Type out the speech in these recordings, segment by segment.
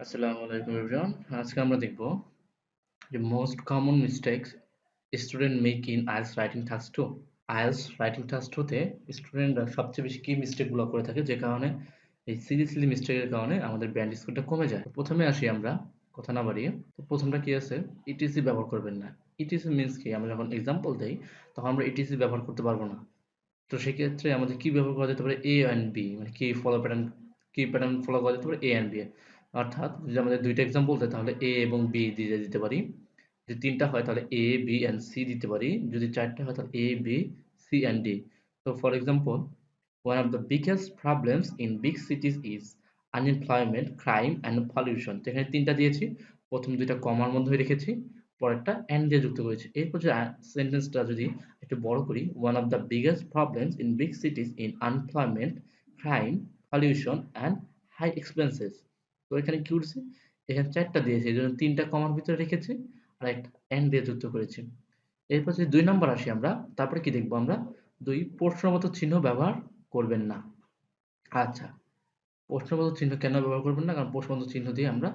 আসসালামু আলাইকুম এভরিওয়ান। আজকে আমরা দেখব যে most common mistakes student make in IELTS writing task 2। IELTS writing task 2 তে স্টুডেন্টরা সবচেয়ে বেশি কি মিস্টেকগুলো করে থাকে যে কারণে এই সিলি মিস্টেকের কারণে আমাদের ব্যান্ড স্কোরটা কমে যায়। প্রথমে আসি আমরা কথা না বাড়িয়ে। তো প্রথমটা কি আছে? ইটিসি ব্যবহার করবেন না। ইটিসি মিন্স কি? আমরা যখন এক্সাম্পল দেই তখন আমরা ইটিসি ব্যবহার করতে পারবো না। তো সেক্ষেত্রে আমাদের কি ব্যবহার করা যেতে পারে? এ অ্যান্ড বি মানে কি প্যাটার্ন ফলো করা যেতে পারে? এ অ্যান্ড বি এ। অর্থাৎ যদি আমাদের ২ টা এক্সাম্পল দেয় তাহলে এ এবং বি দিয়ে দিতে পারি। যদি ৩ টা হয় তাহলে এ, বি অ্যান্ড সি দিতে পারি। যদি ৪ টা হয় তাহলে এ, বি, সি অ্যান্ড ডি। তো for example, one of the biggest problems in big cities is unemployment, crime and pollution। তো এখানে ৩ টা দিয়েছি। প্রথম ২ টা কমার মধ্যে রেখেছি। পরেরটা এন্ড দিয়ে যুক্ত করেছি। এরপর যে সেন্টেন্সটা যদি একটু বড় করি, one of the biggest problems in big cities in unemployment, crime, pollution and high expenses। তো এখানে কি করছি? এখানে ৪ টা দিয়েছি। এজন্য ৩ টা কমার ভিতরে রেখেছি আর একটা এন্ড দিয়ে যুক্ত করেছি। এরপর যদি ২ নাম্বার আসি আমরা, তারপরে কি দেখব আমরা? ২ প্রশ্নবোধক চিহ্ন ব্যবহার করবেন না। আচ্ছা, প্রশ্নবোধক চিহ্ন কেন ব্যবহার করবেন না? কারণ প্রশ্নবোধক চিহ্ন দিয়ে আমরা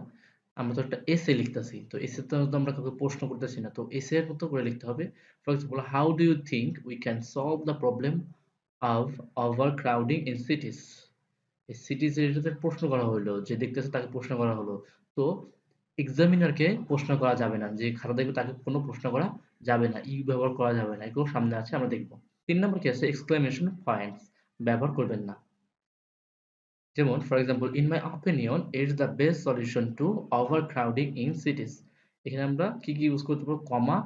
তো একটা এসে লিখতেছি। তো এসে তো আমরা কাউকে প্রশ্ন করতেছি না। তো এসে এর মতো করে লিখতে হবে। For example, how do you think we can solve the problem of overcrowding in cities? এই সিটিজ এর এটাতে প্রশ্ন করা হইলো। যে দেখতেছে তাকে প্রশ্ন করা হলো। তো এক্সামিনারকে প্রশ্ন করা যাবে না। যে খাতা দেখবে তাকে কোনো প্রশ্ন করা যাবে না। ইউ ব্যবহার করা যাবে না। এগুলো সামনে আছে আমরা দেখব। ৩ নাম্বার কি আছে? এক্সক্লেমেশন পয়েন্টস ব্যবহার করবেন না। যেমন for example, in my opinion it's the best solution to overcrowding in cities. এখানে আমরা কি ইউজ করতে পারবো? কমা,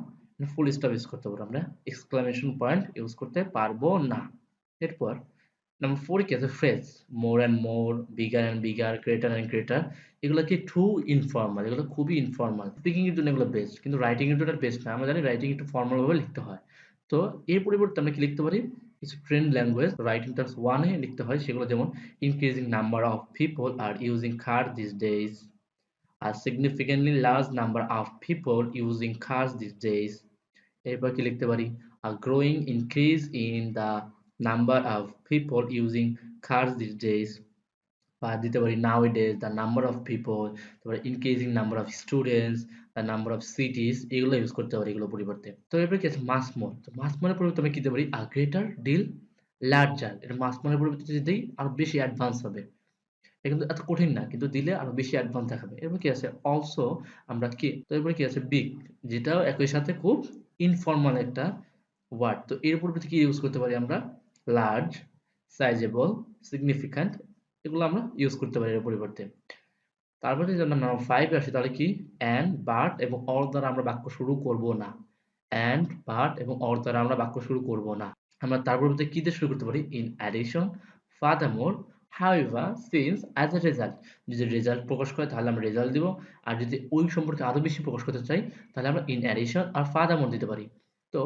ফুল স্টপ ইউজ করতে পারবো। আমরা এক্সক্লেমেশন পয়েন্ট ইউজ করতে পারবো না। এরপর নাম্বার 4 কি আছে? Phrase more and more, bigger and bigger, greater and greater. এগুলো কি টু ইনফর্মাল, এগুলো খুবই ইনফর্মাল। স্পিকিং এর জন্য এগুলো বেস্ট, কিন্তু রাইটিং এর জন্য বেস্ট না। আমরা জানি রাইটিং একটু ফর্মাল ভাবে লিখতে হয়। তো এর পরিবর্তে আমরা কি লিখতে পারি? স্ট্রেন ল্যাঙ্গুয়েজ রাইটিং টাস্ক 1 এ লিখতে হয়। সেগুলো যেমন increasing number of people are using car these days, আর significantly large number of people using cars these days. এরপর কি লিখতে পারি? A growing increase in the number of people using cars these days, বা দিতে পারি nowadays the number of people, তারপরে increasing number of students, the number of cities। এগুলো use করতে পারি এগুলোর পরিবর্তে। তো এরপর কি আছে? মাস মোর। তো মাস মোরের পরিবর্তে আমি কি দিতে পারি? a greater deal larger। এটা মাস মোরের পরিবর্তে যদি দেই আরো বেশি অ্যাডভান্স হবে। এটা কিন্তু এত কঠিন না, কিন্তু দিলে আরো বেশি অ্যাডভান্স দেখাবে। এরপর কি আছে? অলসো আমরা কি, তো এরপরে কি আছে? বিগ, যেটাও একই সাথে খুব ইনফর্মাল একটা ওয়ার্ড। তো এর পরিবর্তে কি ইউজ করতে পারি আমরা? লার্জ, সাইজেবল, সিগনিফিক্যান্ট, এগুলো আমরা ইউজ করতে পারি এর পরিবর্তে। তারপরে যদি আমরা নাম্বার 5 এ আসি তাহলে কি? অ্যান্ড, বাট এবং অর দ্বারা আমরা বাক্য শুরু করব না। অ্যান্ড, বাট এবং অর দ্বারা আমরা বাক্য শুরু করব না। আমরা তার পরিবর্তে কি দিয়ে শুরু করতে পারি? In addition, furthermore, however, since, as a result. যদি রেজাল্ট প্রকাশ করে তাহলে আমরা রেজাল্ট দিব। আর যদি ওই সম্পর্কে আরো বেশি প্রকাশ করতে চাই তাহলে আমরা ইন অ্যাডিশন আর ফাদারমোর দিতে পারি। তো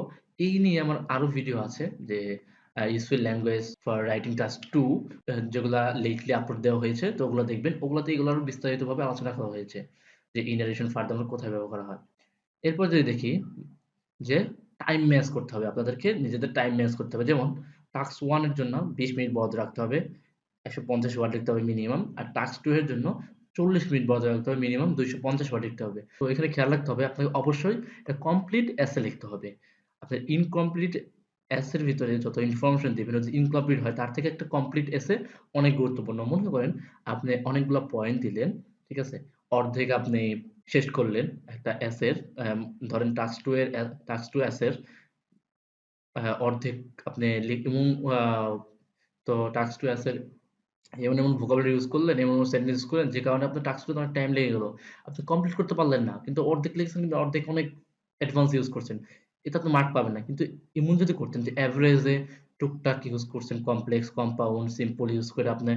এই নিয়ে আমার আরো ভিডিও আছে যে useful language for writing task 2, যেগুলা লেটলি আপলোড দেওয়া হয়েছে। তো ওগুলো দেখবেন। ওগুলাতে এগুলো আরো বিস্তারিতভাবে আলোচনা করা হয়েছে যে ইন অ্যাডিশন, ফাদারমোর কোথায় ব্যবহার করা হয়। এরপর যদি দেখি যে টাইম ম্যানেজ করতে হবে। আপনাদেরকে নিজেদের টাইম ম্যানেজ করতে হবে। যেমন টাস্ক 1 এর জন্য ২০ মিনিট বরাদ্দ রাখতে হবে। ১৫০ ওয়ার্ড লিখতে হবে মিনিমাম। আর টাস্ক 2 এর জন্য ৪০ মিনিট বরাদ্দ রাখতে হবে মিনিমাম ২৫০ ওয়ার্ড লিখতে হবে। তো এখানে খেয়াল রাখতে হবে আপনাকে অবশ্যই একটা কমপ্লিট এসে লিখতে হবে। আপনার ইনকমপ্লিট এসের ভিতরে যত ইনফরমেশন দিবেন যদি ইনকমপ্লিট হয় তার থেকে একটা কমপ্লিট এসে অনেক গুরুত্বপূর্ণ। মনে করেন আপনি অনেকগুলা পয়েন্ট দিলেন, ঠিক আছে? অর্ধেক আপনি শেষ করলেন একটা এসের, ধরেন টাস্ক 2 এসের অর্ধেক আপনি এবং আ তো টাস্ক 2 এসের এমন ভোকাবুলারি ইউজ করলেন, এমন সেন্টেন্স ইউজ করলেন যে কারণে আপনার টাস্ক করতে অনেক টাইম লেগে গেল। আপনি কমপ্লিট করতে পারলেন না। কিন্তু অর্ধেক লিখছেন, কিন্তু অর্ধেক অনেক অ্যাডভান্স ইউজ করছেন। এতে আপনি মার্ক পাবেন না। কিন্তু এমন যদি করতেন যে এভারেজে টুকটাক ইউজ করছেন, কমপ্লেক্স, কম্পাউন্ড, সিম্পল ইউজ করে আপনি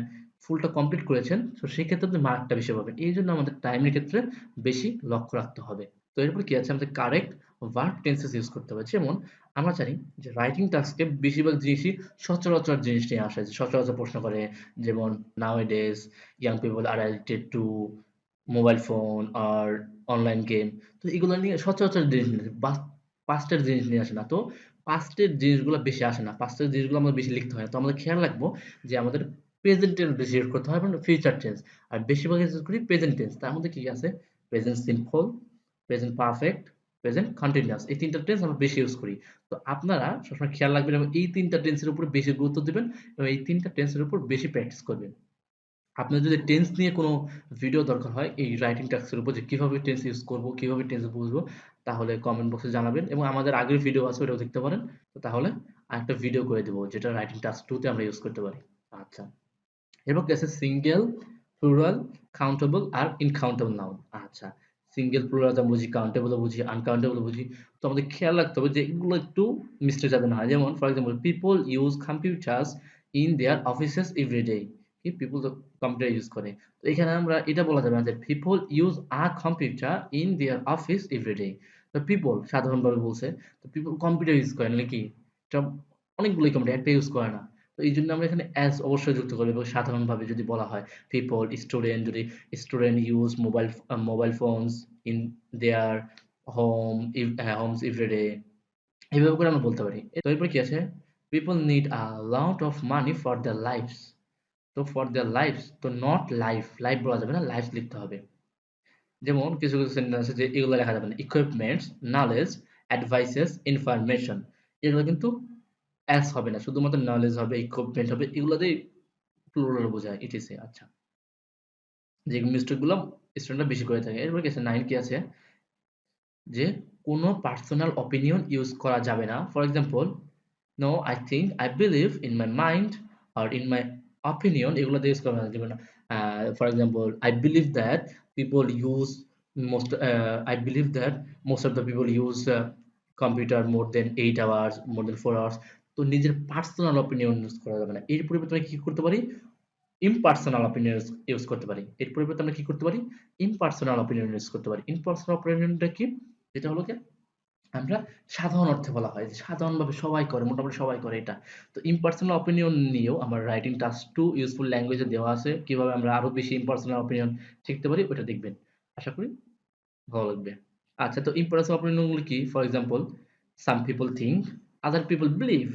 ফুলটা কমপ্লিট করেছেন। সো সেক্ষেত্রে আপনি মার্কটা বেশি পাবেন। এইজন্য আমাদের টাইমের ক্ষেত্রে বেশি লক্ষ্য রাখতে হবে। তো এরপর কি আছে? আমাদের কারেক্ট ভার্ব টেন্সেস ইউজ করতে হবে। যেমন আমরা জানি যে রাইটিং টাস্কে বেশিরভাগ জিনিসই সচরাচর জিনিস নিয়ে আসে। যে সচরাচর প্রশ্ন করে, যেমন nowadays young people are addicted to mobile phone or online game। তো এগুলো নিয়ে সচরাচর জিনিস নিয়ে আসে। পাস্টের জিনিস নিয়ে আসে না। তো পাস্টের জিনিসগুলো বেশি আসে না। পাস্টের জিনিসগুলো আমাদের বেশি লিখতে হয় না। তো আমাদের খেয়াল রাখবো যে আমাদের প্রেজেন্ট টেন্স বেশি ইউজ করতে হয় এবং ফিউচার টেন্স। আর বেশিরভাগ ইউজ করি প্রেজেন্ট টেন্স। তার মধ্যে কি আছে? Present simple, present perfect, present continuous. এই ৩ টা টেন্স আমরা বেশি ইউজ করি। তো আপনারা সবসময় খেয়াল রাখবেন এবং এই ৩ টা টেন্সের উপর বেশি গুরুত্ব দিবেন এবং এই ৩ টা টেন্সের উপর বেশি প্র্যাকটিস করবেন। আপনার যদি টেন্স নিয়ে কোনো ভিডিও দরকার হয় এই রাইটিং টাস্কের উপর যে কিভাবে টেন্স ইউজ করব, কিভাবে টেন্স বুঝবো, তাহলে কমেন্ট বক্সে জানাবেন এবং আমাদের আগের ভিডিও আছে ওটাও দেখতে পারেন। তো তাহলে আরেকটা ভিডিও করে দেব যেটা রাইটিং টাস্ক 2 তে আমরা ইউজ করতে পারি। আচ্ছা। এরপর কি আছে? সিঙ্গেল, প্লুরাল, কাউন্টেবল আর ইনকাউন্টেবল নাউন। আচ্ছা। সিঙ্গেল, প্লুরাল আমরা বুঝি, কাউন্টেবল বুঝি, আনকাউন্টেবল বুঝি। তো আমাদের খেয়াল রাখতে হবে যে এগুলো একটু মিস্টেক যাতে না হয়। যেমন for example people use computers in their offices everyday. কি পিপল তো কম্পিউটার ইউজ করে। তো এখানে আমরা এটা বলা যাবে না যে people use a computer in their office everyday. তো পিপল সাধারণভাবে বলছে। তো পিপল কম্পিউটার ইউজ করে নাহলে কি? এটা অনেকগুলোই কম্পিউটার একটা ইউজ করে না। তো এইজন্য আমরা এখানে as অবশ্যই যুক্ত করব এবং সাধারণভাবে যদি বলা হয় people স্টুডেন্ট যদি student use mobile phones in their homes everyday এভাবে করে আমরা বলতে পারি। তো এরপর কি আছে? people need a lot of money for their lives। তো for their lives তো not লাইফ বলা যাবে না, লাইফস লিখতে হবে। যেমন কিছু সেন্টেন্স আছে যে এগুলো লেখা যাবে না। ইকুইপমেন্টস, নলেজ, অ্যাডভাইসেস, ইনফরমেশন এগুলো কিন্তু অ্যাস হবে না। শুধুমাত্র নলেজ হবে, ইকুইপমেন্ট হবে। এগুলোতেই প্লুরাল বোঝায় ইটিসি। আচ্ছা। যে মিস্টেক গুলো স্টুডেন্টরা বেশি করে থাকে। এরপর কি আছে? 9 কি আছে? যে কোনো পার্সোনাল অপিনিয়ন ইউজ করা যাবে না। For example no I think, I believe, in my mind আর ইন মাই অপিনিয়ন এগুলোতে ইউজ করা যাবে না। For example I believe that people use I believe that most of the people use computer more than 8 hours, more than 4 hours। তো নিজের personal opinion use করা যাবে না। এর পরিবর্তে আমরা কি করতে পারি? ইম্পার্সোনাল অপিনিয়ন ইউজ করতে পারি। এর পরিবর্তে আমরা কি করতে পারি? ইম্পার্সোনাল অপিনিয়ন ইউজ করতে পারি। ইম্পার্সোনাল অপিনিয়নটা কি? যেটা হলো গিয়ে আমরা সাধারণ অর্থে বলা হয় যে সাধারণভাবে সবাই করে, মোটামুটি সবাই করে এটা। তো ইম্পার্সোনাল অপিনিয়ন নিয়েও আমার রাইটিং টাস্ক 2 ইউজফুল ল্যাঙ্গুয়েজে দেওয়া আছে। কিভাবে আমরা আরো বেশি ইম্পার্সোনাল অপিনিয়ন শিখতে পারি ওটা দেখবেন। আশা করি ভালো লাগবে। আচ্ছা, তো ইম্পার্সোনাল অপিনিয়ন গুলো কি? For example some people think, other people believe,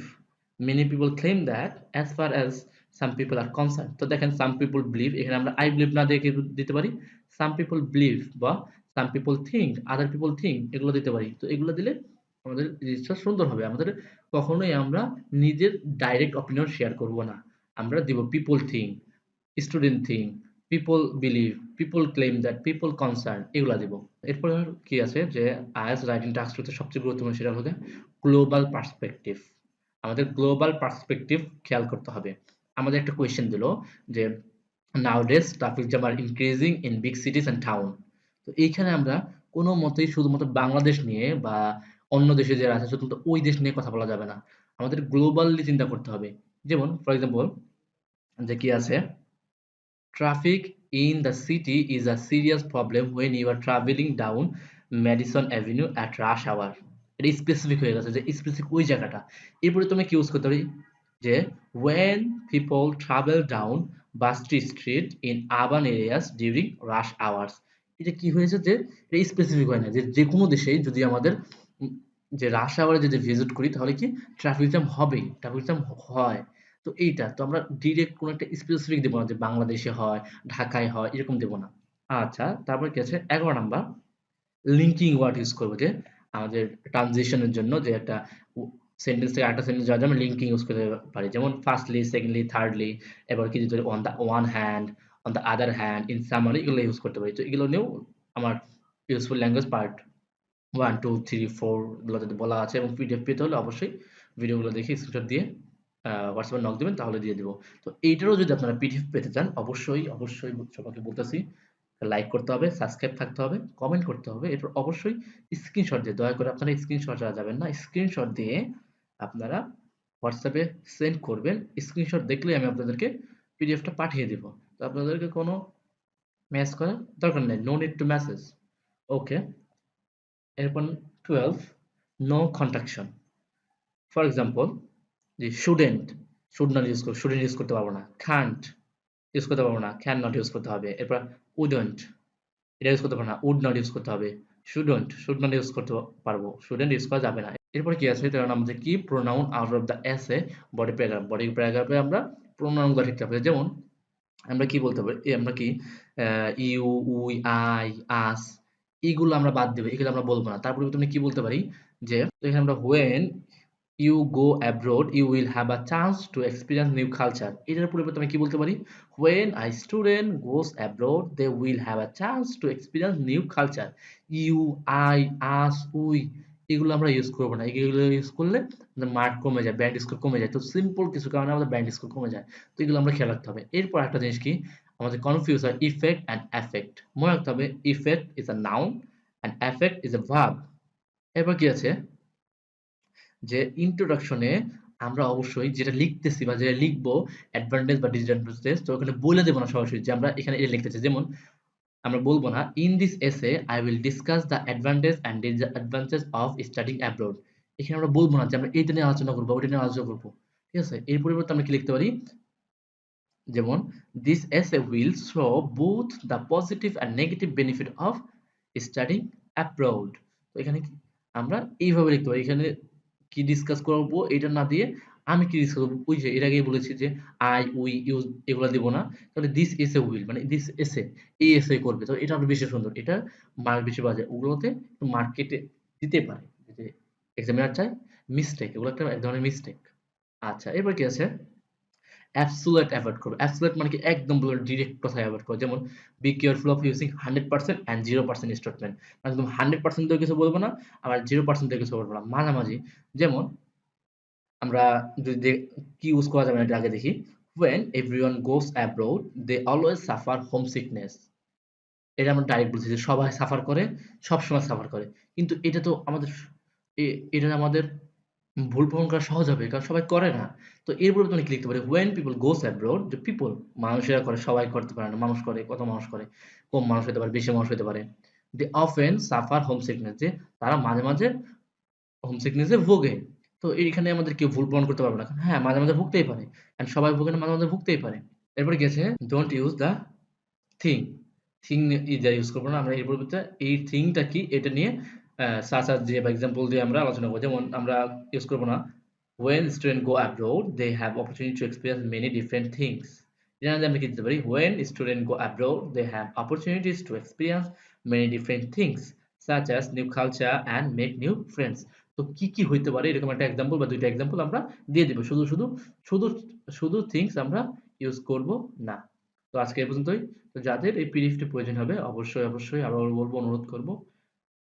many people claim that, as far as some people are concerned। তো দেখেন some people believe এখানে আমরা I believe না দিয়ে কি দিতে পারি? some people believe বা some people think, other people think এগুলো দিতে পারি। তো এগুলো দিলে আমাদের জিনিসটা সুন্দর হবে। আমাদের কখনোই আমরা নিজের ডাইরেক্ট অপিনিয়ন শেয়ার করব না। আমরা দিব people think, student think, people believe, people claim that, people concerned এগুলা দিব। এরপরে কি আছে যে আইএলটিএস রাইটিং টাস্ক টু তে সবচেয়ে গুরুত্বপূর্ণ সেটা হলো গ্লোবাল পার্সপেক্টিভ। আমাদের গ্লোবাল পার্সপেক্টিভ খেয়াল করতে হবে। আমাদের একটা কোয়েশ্চেন দিল যে nowadays traffic jam are increasing in big cities and town. তো এইখানে আমরা কোনো মতেই শুধুমাত্র বাংলাদেশ নিয়ে বা অন্য দেশে যারা আছে শুধুমাত্র ওই দেশ নিয়ে কথা বলা যাবে না। আমাদের গ্লোবালি চিন্তা করতে হবে। যেমন ফর এক্সাম্পল যে কি আছে? Traffic in the city is a serious problem when you are traveling down Madison Avenue at rush hour। এটা স্পেসিফিক হয়ে গেছে যে স্পেসিফিক ওই জায়গাটা। এরপরে তুমি কি ইউজ করতে পারি? যে when people travel down busty street in urban areas during rush hours। এটা কি হয়েছে যে এটা স্পেসিফিক হয় না যে যেকোনো দেশেই যদি আমাদের যে রাশ আওয়ারে যদি ভিজিট করি তাহলে কি ট্রাফিক জ্যাম হবেই, ট্রাফিক জ্যাম হয়। তো এইটা তো আমরা ডিরেক্ট কোনো একটা স্পেসিফিক দেব না যে বাংলাদেশে হয়, ঢাকায় হয় এরকম দেব না। আচ্ছা, তারপর কি আছে? 11 নাম্বার লিঙ্কিং ওয়ার্ড ইউজ করব যে আমাদের ট্রানজিশনের জন্য যে একটা সেন্টেন্স থেকে আরেকটা সেন্টেন্স যাওয়ার জন্য লিঙ্কিং ইউজ করতে পারি। যেমন ফার্স্টলি, সেকেন্ডলি, থার্ডলি, এবার কি দিতে পারি? On the one hand, on the other hand, in summary এগুলো ইউজ করতে পারি। তো এগুলো নিয়েও আমার ইউজফুল ল্যাঙ্গুয়েজ পার্ট 1, 2, 3, 4 গুলোতে বলা আছে এবং পিডিএফ পেতে হলে অবশ্যই ভিডিওগুলো দেখে স্ক্রিনশট দিয়ে হোয়াটসঅ্যাপে নক দিবেন তাহলে দিয়ে দিব। তো এইটারও যদি আপনারা পিডিএফ পেতে চান অবশ্যই সবাইকে বলতেছি লাইক করতে হবে, সাবস্ক্রাইব থাকতে হবে, কমেন্ট করতে হবে। এরপর অবশ্যই স্ক্রিনশট দিয়ে দয়া করে আপনারা স্ক্রিনশট যাবেন না। স্ক্রিনশট দিয়ে আপনারা হোয়াটসঅ্যাপে সেন্ড করবেন। স্ক্রিনশট দেখলেই আমি আপনাদেরকে পিডিএফটা পাঠিয়ে দিব। তো আপনাদেরকে কোনো মেসেজ করার দরকার নেই। No need to message. Okay. এরপর 12 নো কন্ট্রাকশন। ফর এক্সাম্পল যে শুডেন্ট ইউজ করতে পারবো না। কান্ট ইউজ করতে পারবো না, ক্যান নট ইউজ করতে হবে। এরপর উডন্ট এটা ইউজ করতে পারবো না, উড নট ইউজ করতে হবে। শুড নট ইউজ করতে পারবো, শুডেন্ট ইউজ করা যাবে না। এরপর কি আছে? এটার নাম হচ্ছে কি pronoun out of the essay body paragraph. Body প্যারাগ্রাফে আমরা প্রোনাউনগুলো ঠিক রাখতে হবে। যেমন আমরা কি বলতে পারি? আমরা কি ইউ, উই, আই, আস এগুলো আমরা বাদ দেব। এগুলো আমরা বলব না। তার পরিবর্তে আমরা কি বলতে পারি? যে এখানে আমরা when you go abroad you will have a chance to experience new culture এটার পরিবর্তে আমি কি বলতে পারি? When a student goes abroad they will have a chance to experience new culture. You, I, us, we এগুলো আমরা use করব না। এগুলো ইউজ করলে আমাদের মার্ক কমে যায়, ব্যান্ড স্কোর কমে যায়। তো সিম্পল কিছু কারণে আমাদের ব্যান্ড স্কোর কমে যায়। তো এগুলো আমরা খেয়াল রাখতে হবে। এরপর একটা জিনিস কি? আমাদের কনফিউজ হয় ইফেক্ট অ্যান্ড অ্যাফেক্ট। মনে রাখতে হবে effect is a noun and affect is a verb. এরপর কি আছে? যে ইন্ট্রোডাকশনে আমরা অবশ্যই যেটা লিখতেছি বা যেটা লিখবো অ্যাডভান্টেজ বা ডিসঅ্যাডভান্টেজ তো ওখানে বলে দেব না সরাসরি যে আমরা এখানে এটা লিখতেছি। যেমন আমরা বলব না ইন দিস এসে I will discuss the advantage and disadvantage of studying abroad. এখানে আমরা বলব না যে আমরা এইটা নিয়ে আলোচনা করবো ওইটা নিয়ে আলোচনা করবো। ঠিক আছে? এর পরিবর্তে আমরা কি লিখতে পারি? যেমন দিস এসে will show both the positive and negative benefit of studying abroad. তো এখানে কি আমরা এইভাবে লিখতে পারি। এখানে কি ডিসকাস করবো এটা না দিয়ে আমি কি ডিসকাস করবো ওই যে এর আগেই বলেছি যে আই উই ইউজ এগুলো দিব না। তাহলে দিস এসে উইল মানে দিস এসে এই এসে করবে। তো এটা আরো বেশি সুন্দর। এটা মার্ক বেশি পাওয়া যায়। ওগুলোতে একটু মার্কেটে দিতে পারে। যে এক্সামিনার চায় মিস্টেক এগুলো একটা এক ধরনের মিস্টেক। আচ্ছা এরপর কি আছে? অ্যাবসোলিউট এভয়েড করো। অ্যাবসোলিউট মানে কি একদম বলে ডিরেক্ট কথায় এভয়েড করো। যেমন be careful of using 100% and 0% statement. মানে একদম 100% দিয়েও কিছু বলব না, আবার 0% দিয়েও কিছু বলব না। মাঝামাঝি। যেমন আমরা যদি কি ইউজ করা যাবে না এটা আগে দেখি। When everyone goes abroad they always suffer homesickness. এটা আমরা ডাইরেক্ট বলছি যে সবাই সাফার করে, সবসময় সাফার করে। কিন্তু এটা তো আমাদের এটা আমাদের ভুল প্রমাণ করা সহজ হবে। কারণ সবাই করে না। তো এর পরিবর্তে আমরা কি লিখতে পারি? When people goes abroad যে people মানুষেরা করে, সবাই করতে পারে না। মানুষ করে, কত মানুষ করে? কম মানুষ হতে পারে, বেশি মানুষ হতে পারে। They often suffer homesickness যে তারা মাঝে, মাঝে হোমসিকনেস এ ভোগে। তো এইখানে আমাদের কেউ ভুল প্রমাণ করতে পারবে না। হ্যাঁ, মাঝে, মাঝে ভুগতেই পারে। অ্যান্ড সবাই ভোগে না, মাঝে, মাঝে ভুগতেই পারে। এরপরে কি আছে? Don't use the thing. Thing is use করব না। আমরা এর পরিবর্তে এই থিংটা কি এটা নিয়ে সাচ আস দিয়ে বা এক্সাম্পল দিয়ে আমরা আলোচনা করব। যেমন আমরা ইউজ করব না when students go abroad they have opportunity to experience many different things. এখানে আমরা কি দিতে পারি? When students go abroad they have opportunities to experience many different things such as new culture and make new friends. তো কি, কি হইতে পারে এরকম একটা এক্সাম্পল বা ২ টা এক্সাম্পল আমরা দিয়ে দিব। শুধু শুধু থিংস আমরা ইউজ করব না। তো আজকে এই পর্যন্তই। তো যাদের এই পিডিএফটি প্রয়োজন হবে অবশ্যই, অবশ্যই আবারও বলব, অনুরোধ করব।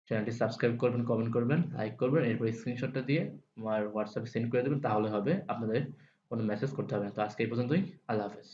চ্যানেলটি সাবস্ক্রাইব করবেন, কমেন্ট করবেন, লাইক করবেন। এরপর স্ক্রিনশটটা দিয়ে আমার হোয়াটসঅ্যাপে সেন্ড করে দেবেন। তাহলে হবে। আপনাদের কোনো মেসেজ করতে হবে না। তো আজকে এই পর্যন্তই। আল্লাহ হাফেজ।